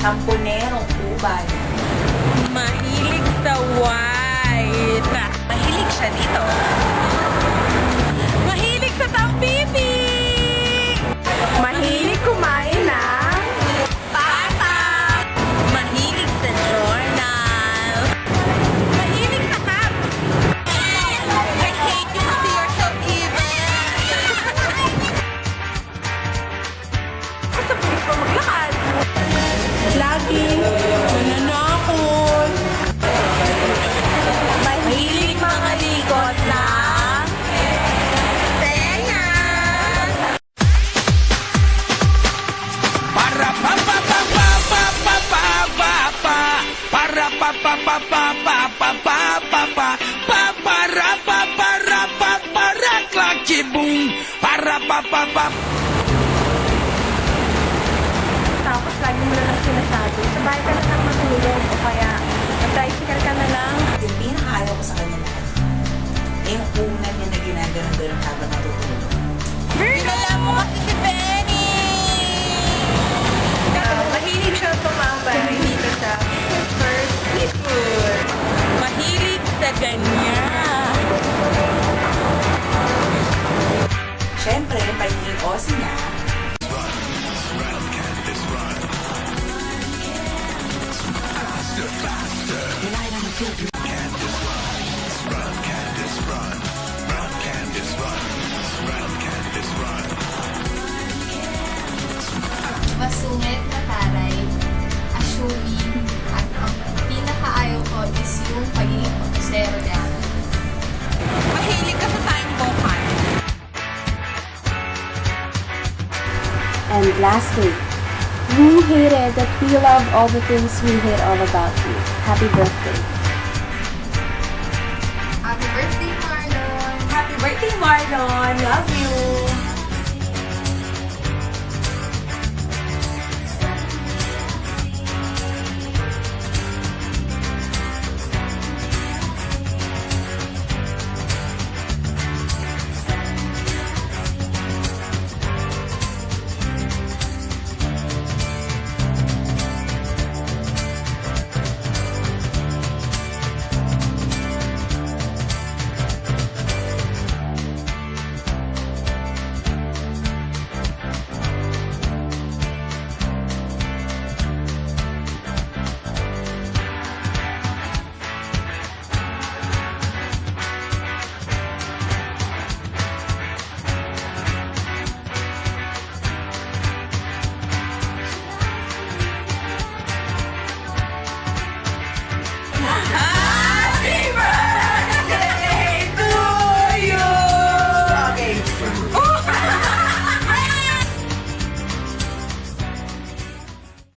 Champonerong ubay. Mahilig sa white. Mahilig siya dito. Mahilig sa tampipi. Mahilig kumain ng bata. Mahilig sa journal. Mahilig sa cat. I hate you kasi you're so evil. Gusto mo pa maglakad. Lagi nananakot. Mahilig mga ligot na tenga. Para pa pa pa pa pa pa pa pa pa. Para pa pa pa pa pa pa pa pa pa. Pa para pa para pa para klaki boom. Para pa pa pa. Tapos lagi mo na lang sinasabi, sabay ka na lang matulog o kaya mag-tricycle ka na lang. Yung pinakaayaw ko sa kanya lahat. Eh, yung una niya na ginaganon-ganon habang natutulog. Pinala mo kasi si Benny! Mahilig siya tumambay dito sa first seafood. Mahilig sa ganyan. Siyempre, yung pagiging osi niya, Masungit na taray, assuming, at ang pinakaayaw ko is yung pagiging potosero niya. Mahilig ka sa tayong bokan. And lastly, we hated that we love all the things we hate all about you. Happy birthday. Happy birthday, Marlon! Happy birthday, Marlon! Love you!